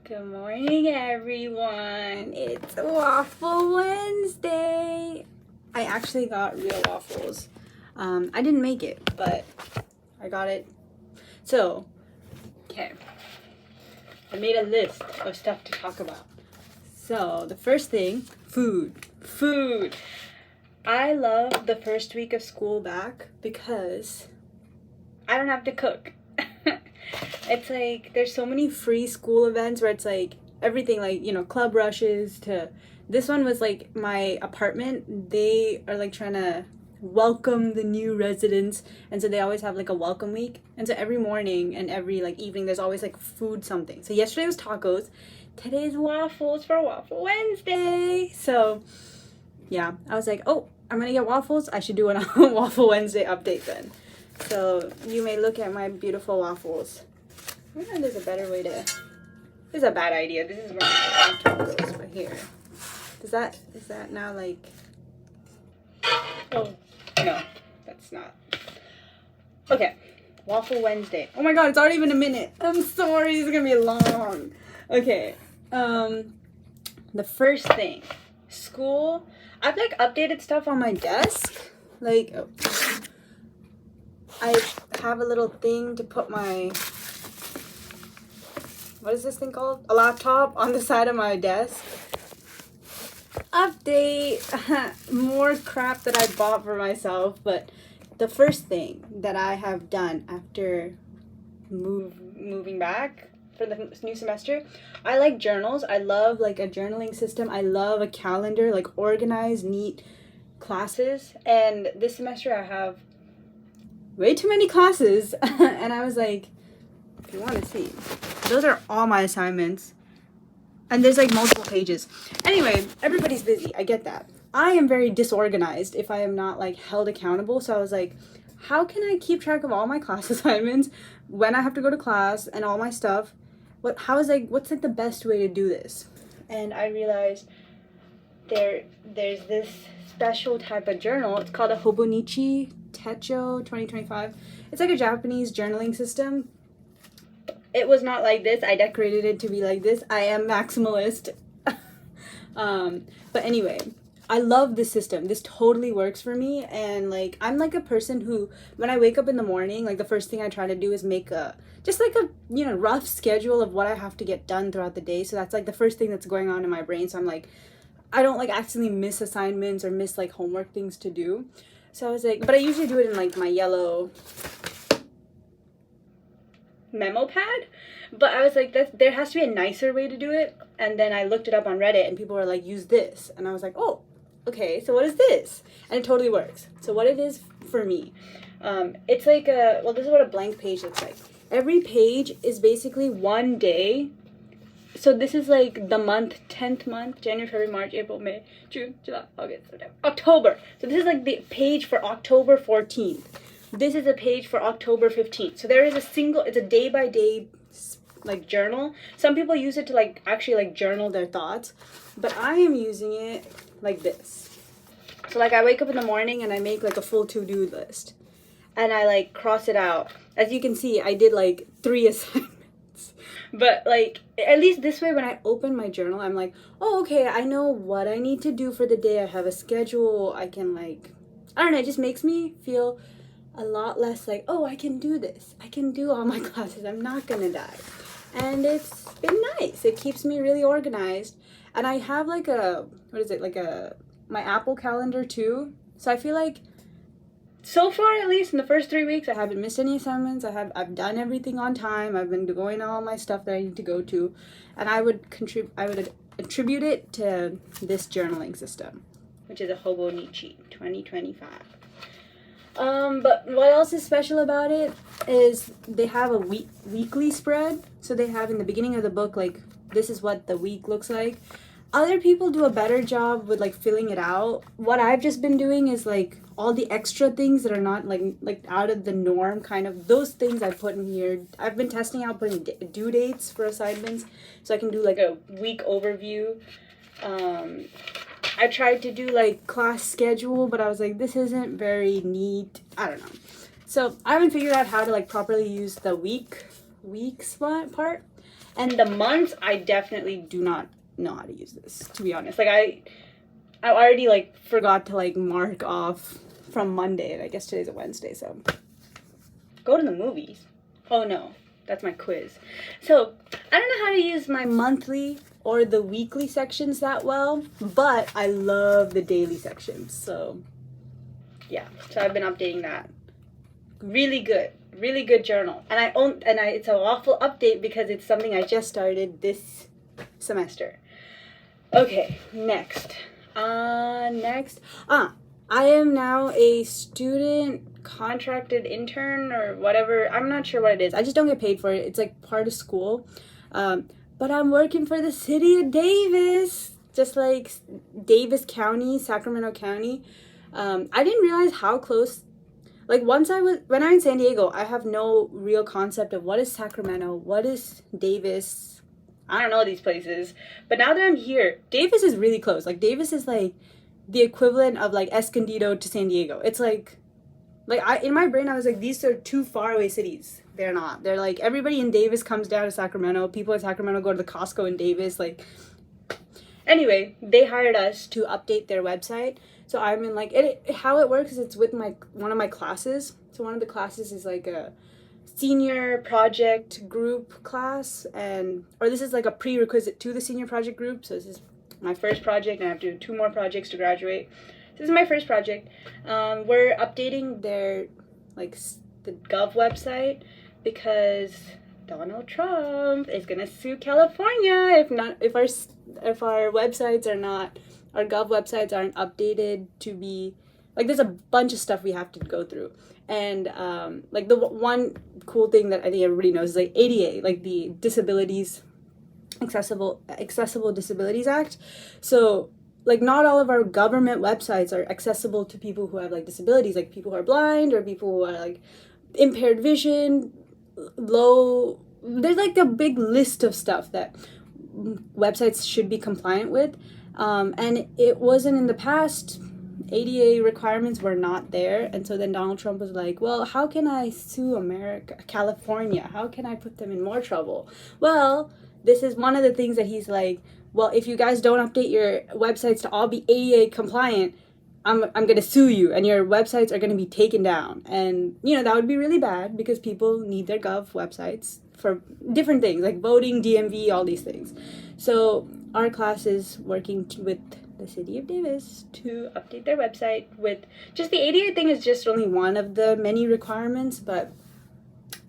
Good morning, everyone. It's Waffle Wednesday. I actually got real waffles. I didn't make it, but I got it. So, okay. I made a list of stuff to talk about. So, the first thing, food. Food. I love the first week of school back because I don't have to cook. It's like there's so many free school events where it's like everything, like, you know, club rushes to this one was like my apartment. They are like trying to welcome the new residents, and so they always have like a welcome week, and so every morning and every like evening there's always like food something. So yesterday was tacos, today's waffles for Waffle Wednesday. So yeah, I was like, oh, I'm gonna get waffles. I should do a Waffle Wednesday update then. So you may look at my beautiful waffles. I don't know if there's a better way to. This is a bad idea. This is where my laptop goes. But here, is that now like? Oh no, that's not. Okay, Waffle Wednesday. Oh my God, it's already been a minute. I'm sorry, it's gonna be long. Okay, the first thing, school. I've like updated stuff on my desk. Like, oh. I have a little thing to put my, what is this thing called? A laptop on the side of my desk. Update. More crap that I bought for myself. But the first thing that I have done after moving back for the new semester, I like journals. I love like a journaling system. I love a calendar, like organized, neat classes. And this semester I have way too many classes. And I was like, if you want to see, those are all my assignments, and there's like multiple pages. Anyway, everybody's busy, I get that. I am very disorganized if I am not like held accountable. So I was like, how can I keep track of all my class assignments when I have to go to class and all my stuff? What's like the best way to do this? And I realized there's this special type of journal. It's called a Hobonichi Techo 2025. It's like a Japanese journaling system. It was not like this. I decorated it to be like this. I am maximalist. But anyway, I love this system. This totally works for me. And like, I'm like a person who, when I wake up in the morning, like the first thing I try to do is make just like a, you know, rough schedule of what I have to get done throughout the day. So that's like the first thing that's going on in my brain. So I'm like, I don't like accidentally miss assignments or miss like homework things to do. So I was like, but I usually do it in like my yellow memo pad. But I was like, there has to be a nicer way to do it. And then I looked it up on Reddit and people were like, use this. And I was like, oh, okay, so what is this? And it totally works. So what it is for me, it's like this is what a blank page looks like. Every page is basically one day. So this is like the month, 10th month, January, February, March, April, May, June, July, August, September, October. So this is like the page for October 14th. This is a page for October 15th. So there is it's a day by day like journal. Some people use it to like actually like journal their thoughts, but I am using it like this. So like I wake up in the morning and I make like a full to-do list and I like cross it out. As you can see, I did like 3 assignments. But like, at least this way, when I open my journal, I'm like, oh, okay, I know what I need to do for the day. I have a schedule. I can like, I don't know, it just makes me feel a lot less like, oh, I can do this. I can do all my classes. I'm not gonna die. And it's been nice. It keeps me really organized. And I have like my Apple calendar too. So I feel like, so far, at least in the first 3 weeks, I haven't missed any assignments. I've done everything on time. I've been going to all my stuff that I need to go to, and I would attribute it to this journaling system, which is a Hobonichi 2025. But what else is special about it is they have a weekly spread. So they have in the beginning of the book, like, this is what the week looks like. Other people do a better job with like filling it out. What I've just been doing is like all the extra things that are not like out of the norm, kind of those things I put in here. I've been testing out putting due dates for assignments so I can do like a week overview. I tried to do like class schedule, but I was like, this isn't very neat. I don't know. So I haven't figured out how to like properly use the week spot part. And the months, I definitely do not know how to use this, to be honest. Like, I already, like, forgot to, like, mark off from Monday, and I guess today's a Wednesday, so. Go to the movies. Oh, no. That's my quiz. So, I don't know how to use my monthly or the weekly sections that well, but I love the daily sections. So, yeah. So, I've been updating that. Really good journal. And it's a Waffle update because it's something I just started this semester. Okay, next. I am now a student contracted intern or whatever. I'm not sure what it is. I just don't get paid for it. It's like part of school. But I'm working for the city of Davis, just like Davis County, Sacramento County. I didn't realize how close, like when I was in San Diego, I have no real concept of what is Sacramento, what is Davis. I don't know these places. But now that I'm here, Davis is really close. Like Davis is like the equivalent of like Escondido to San Diego. It's like in my brain I was like, these are two faraway cities. They're not. They're like, everybody in Davis comes down to Sacramento. People in Sacramento go to the Costco in Davis. Like, anyway, they hired us to update their website. So I'm in like, how it works is it's with one of my classes. So one of the classes is like a senior project group class, or this is like a prerequisite to the senior project group. So this is my first project, and I have to do 2 more projects to graduate. This is my first project. We're updating their, like, the Gov website because Donald Trump is gonna sue California if our websites are not, our Gov websites aren't updated to be, like, there's a bunch of stuff we have to go through. And like the one cool thing that I think everybody knows is like ADA, like the Accessible Disabilities Act. So like not all of our government websites are accessible to people who have like disabilities, like people who are blind or people who are like impaired vision, there's like a big list of stuff that websites should be compliant with. And it wasn't in the past. ADA requirements were not there, and so then Donald Trump was like, well, how can I sue California? How can I put them in more trouble? Well, this is one of the things that he's like, well, if you guys don't update your websites to all be ADA compliant, I'm going to sue you, and your websites are going to be taken down. And, you know, that would be really bad because people need their Gov websites for different things, like voting, DMV, all these things. So our class is working with the city of Davis to update their website with just the ADA thing is just only one of the many requirements, but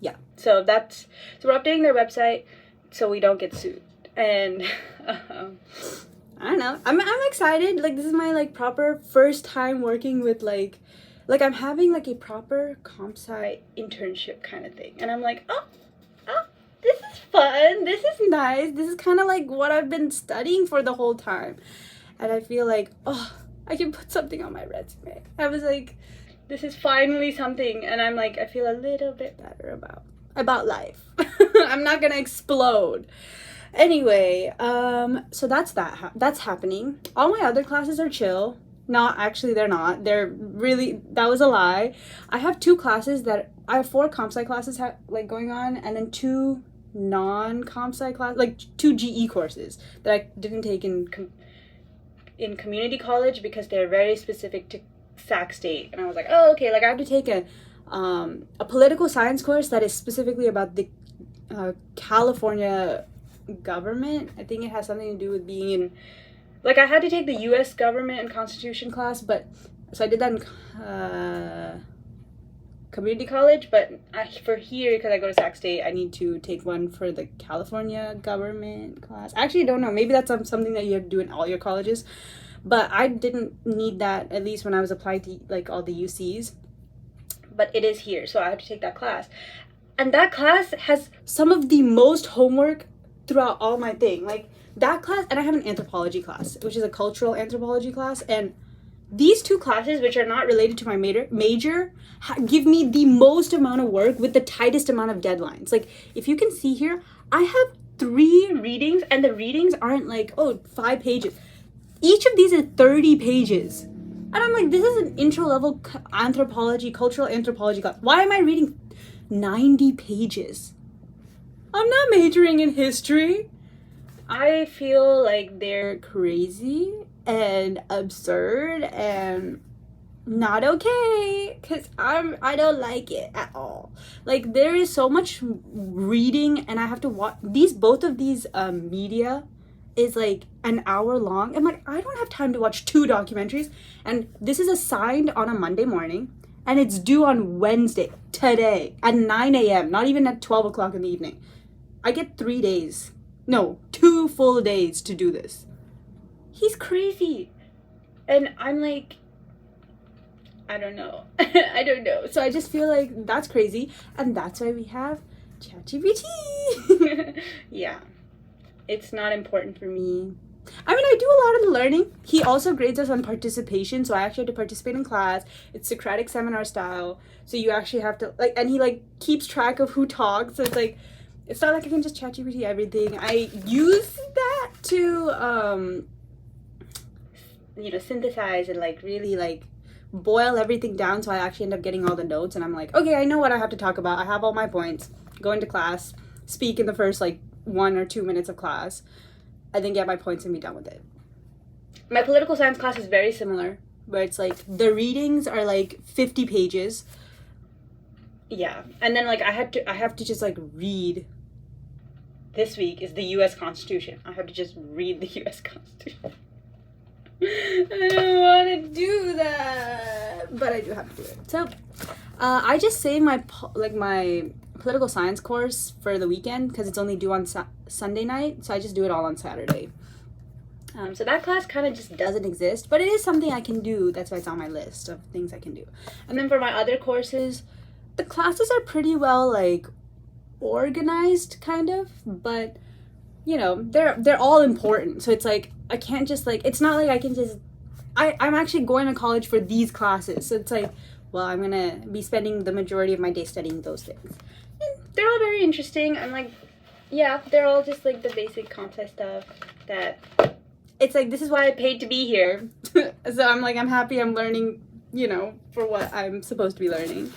yeah. So we're updating their website so we don't get sued. And I don't know. I'm excited. Like, this is my like proper first time working with like I'm having like a proper comp sci internship kind of thing. And I'm like, oh, this is fun. This is nice. This is kind of like what I've been studying for the whole time. And I feel like, oh, I can put something on my resume. I was like, this is finally something. And I'm like, I feel a little bit better about life. I'm not gonna explode. Anyway, so that's happening. All my other classes are chill. Actually, they're not. They're really, that was a lie. I have 2 classes I have 4 comp sci classes like going on, and then 2 non-comp sci classes, like 2 GE courses that I didn't take in community college because they're very specific to Sac State. And I was like, oh, okay, like I have to take a political science course that is specifically about the California government. I think it has something to do with being in, like, I had to take the U.S. government and constitution class, so I did that in community college, but for here, because I go to Sac State, I need to take one for the California government class. Actually, I don't know. Maybe that's something that you have to do in all your colleges, but I didn't need that, at least when I was applying to like all the UCs. But it is here, so I have to take that class. And that class has some of the most homework throughout all my thing. Like, that class, and I have an anthropology class, which is a cultural anthropology class, and these 2 classes, which are not related to my major, give me the most amount of work with the tightest amount of deadlines. Like, if you can see here, I have 3 readings, and the readings aren't like, 5 pages. Each of these is 30 pages. And I'm like, this is an intro-level anthropology, cultural anthropology class. Why am I reading 90 pages? I'm not majoring in history. I feel like they're crazy and absurd and not okay, because I don't like it at all. Like, there is so much reading, and I have to watch both of these media is like an hour long. I'm like, I don't have time to watch 2 documentaries, and this is assigned on a Monday morning, and it's due on Wednesday, today, at 9 a.m., not even at 12 o'clock in the evening. I get 3 days, no, 2 full days to do this. He's crazy. And I'm like, I don't know. I don't know. So I just feel like that's crazy. And that's why we have ChatGPT. Yeah. It's not important for me. I mean, I do a lot of the learning. He also grades us on participation. So I actually have to participate in class. It's Socratic seminar style. So you actually have to, like, and he, like, keeps track of who talks. So it's like, it's not like I can just ChatGPT everything. I use that to, synthesize and, like, really, like, boil everything down, so I actually end up getting all the notes, and I'm like, okay, I know what I have to talk about. I have all my points. Go into class, speak in the first, like, 1 or 2 minutes of class, and then get my points and be done with it. My political science class is very similar, where it's like the readings are like 50 pages. Yeah, and then like I have to just like read. This week is the U.S. Constitution. I have to just read the U.S. Constitution. I don't want to do that, but I do have to do it. So, I just saved my political science course for the weekend because it's only due on Sunday night, so I just do it all on Saturday. So that class kind of just doesn't exist, but it is something I can do. That's why it's on my list of things I can do. And then for my other courses, the classes are pretty well like organized, kind of, but you know, they're all important. So it's like I can't just like, it's not like I can just, I'm actually going to college for these classes. So it's like, well, I'm gonna be spending the majority of my day studying those things. And they're all very interesting. I'm like, yeah, they're all just like the basic comp sci stuff that it's like, this is why I paid to be here. So I'm like, I'm happy I'm learning, you know, for what I'm supposed to be learning.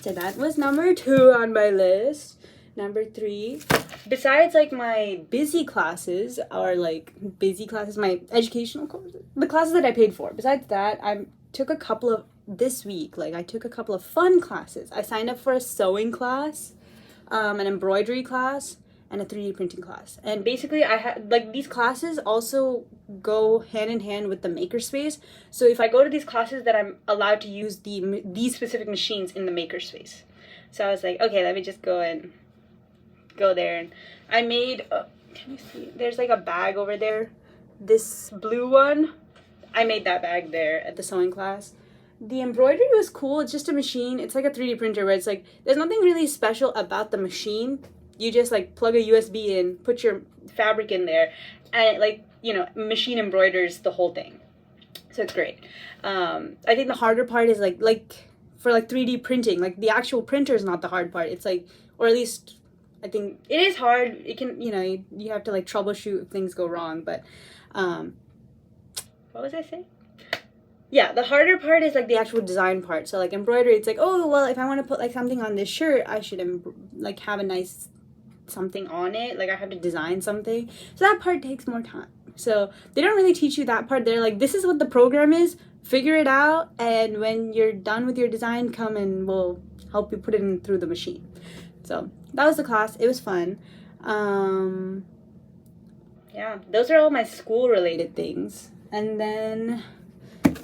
So that was number 2 on my list. Number 3, besides like my busy classes, my educational courses, the classes that I paid for, besides that, I took a couple of, this week, like I took a couple of fun classes. I signed up for a sewing class, an embroidery class, and a 3D printing class. And basically I had, like, these classes also go hand in hand with the makerspace. So if I go to these classes, that I'm allowed to use these specific machines in the makerspace. So I was like, okay, let me just go there, and I made can you see, there's like a bag over there, this blue one, I made that bag there at the sewing class. The embroidery was cool. It's just a machine. It's like a 3D printer where it's like there's nothing really special about the machine. You just like plug a USB in, put your fabric in there, and it, like, you know, machine embroiders the whole thing. So it's great. I think the harder part is like for like 3D printing, like the actual printer is not the hard part. It's like, or at least I think it is hard. It can, you know, you have to like troubleshoot if things go wrong. But what was I saying? Yeah, the harder part is like the actual design part. So like embroidery, it's like, oh, well, if I want to put like something on this shirt, I should like have a nice something on it. Like I have to design something. So that part takes more time. So they don't really teach you that part. They're like, this is what the program is. Figure it out. And when you're done with your design, come and we'll help you put it in through the machine. So that was the class. It was fun. Yeah, those are all my school related things. And then,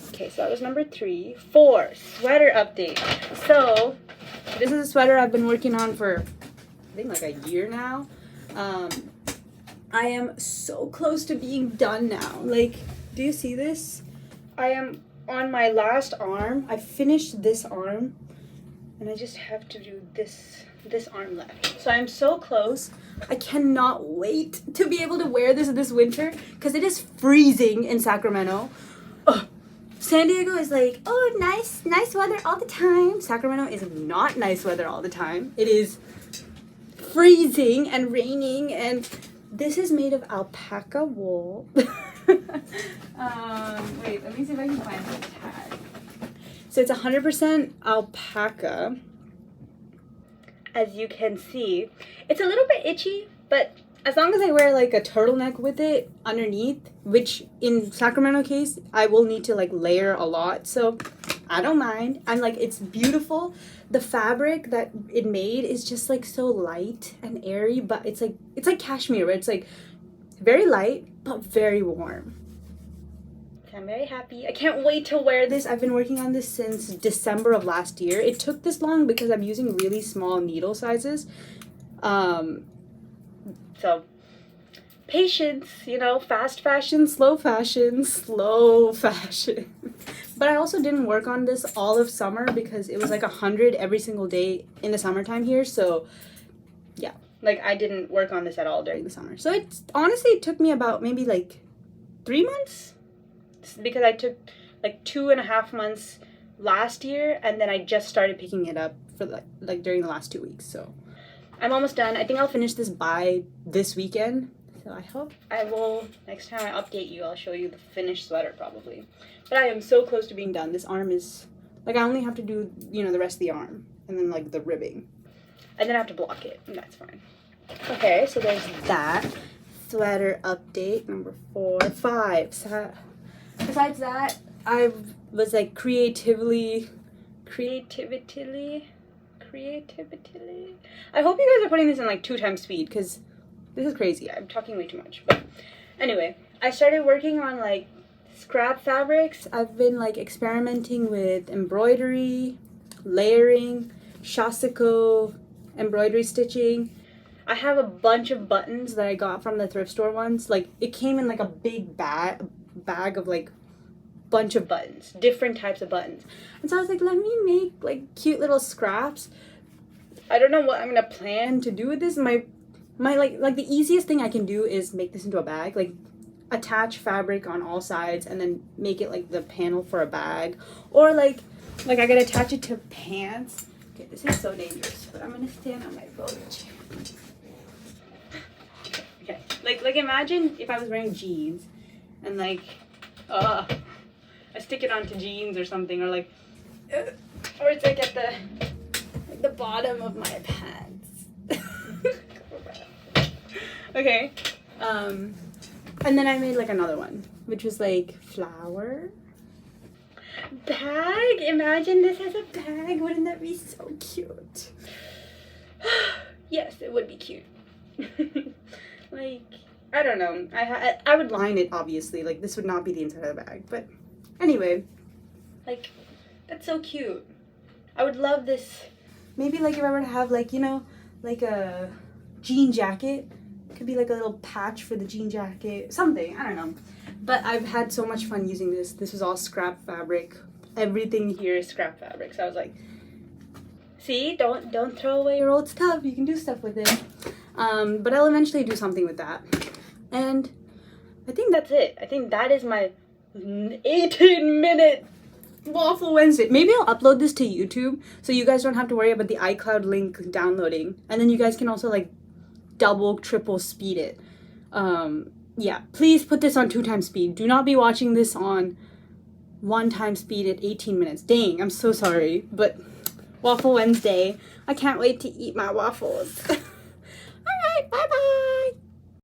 okay, so that was number 3. 4, sweater update. So this is a sweater I've been working on for, I think, like a year now. I am so close to being done now. Like, do you see this? I am on my last arm. I finished this arm, and I just have to do this arm left. So I'm so close. I cannot wait to be able to wear this winter, because it is freezing in Sacramento. Ugh. San Diego is like, oh, nice weather all the time. Sacramento is not nice weather all the time. It is freezing and raining, and this is made of alpaca wool. Wait, let me see if I can find the tag. So it's 100% alpaca. as you can see. It's a little bit itchy, but as long as I wear like a turtleneck with it underneath, which in Sacramento case, I will need to like layer a lot. So I don't mind. I'm like, it's beautiful. The fabric that it made is just like so light and airy, but it's like cashmere, where it's like very light, but very warm. I'm very happy. I can't wait to wear this. I've been working on this since December of last year. It took this long because I'm using really small needle sizes. So patience, you know, fast fashion, slow fashion, slow fashion. But I also didn't work on this all of summer because it was like 100 every single day in the summertime here. So yeah, like I didn't work on this at all during the summer. So it honestly took me about maybe like 3 months, because I took like 2.5 months last year, and then I just started picking it up for like during the last 2 weeks. So I'm almost done. I think I'll finish this by this weekend. So I hope I will, next time I update you, I'll show you the finished sweater probably. But I am so close to being done. This arm is, like I only have to do, you know, the rest of the arm. And then like the ribbing. And then I have to block it, and that's fine. Okay, so there's that. Sweater update number 4, 5. So, besides that, I was like creatively. I hope you guys are putting this in like 2 times speed, because this is crazy. I'm talking way too much. But anyway, I started working on like scrap fabrics. I've been like experimenting with embroidery, layering, shasiko, embroidery stitching. I have a bunch of buttons that I got from the thrift store once. Like it came in like a big bag of like bunch of buttons, different types of buttons. And so I was like, let me make like cute little scraps. I don't know what I'm gonna plan to do with this. My like the easiest thing I can do is make this into a bag, like attach fabric on all sides and then make it like the panel for a bag, or like I could attach it to pants. Okay, this is so dangerous, but I'm gonna stand on my boat. Okay, like imagine if I was wearing jeans and like I stick it onto jeans or something, or like or it's like at the bottom of my pants. Okay, and then I made like another one, which was like flower bag. Imagine this as a bag. Wouldn't that be so cute? Yes, it would be cute. Like, I don't know. I would line it, obviously. Like, this would not be the inside of the bag. But anyway, like, that's so cute. I would love this. Maybe like if I were to have like, you know, like a jean jacket. Could be like a little patch for the jean jacket. Something. I don't know. But I've had so much fun using this. This was all scrap fabric. Everything here is scrap fabric. So I was like, see, don't throw away your old stuff. You can do stuff with it. But I'll eventually do something with that. And I think that's it. I think that is my 18-minute Waffle Wednesday. Maybe I'll upload this to YouTube so you guys don't have to worry about the iCloud link downloading. And then you guys can also like double, triple speed it. Yeah, please put this on 2 times speed. Do not be watching this on 1 time speed at 18 minutes. Dang, I'm so sorry. But Waffle Wednesday. I can't wait to eat my waffles.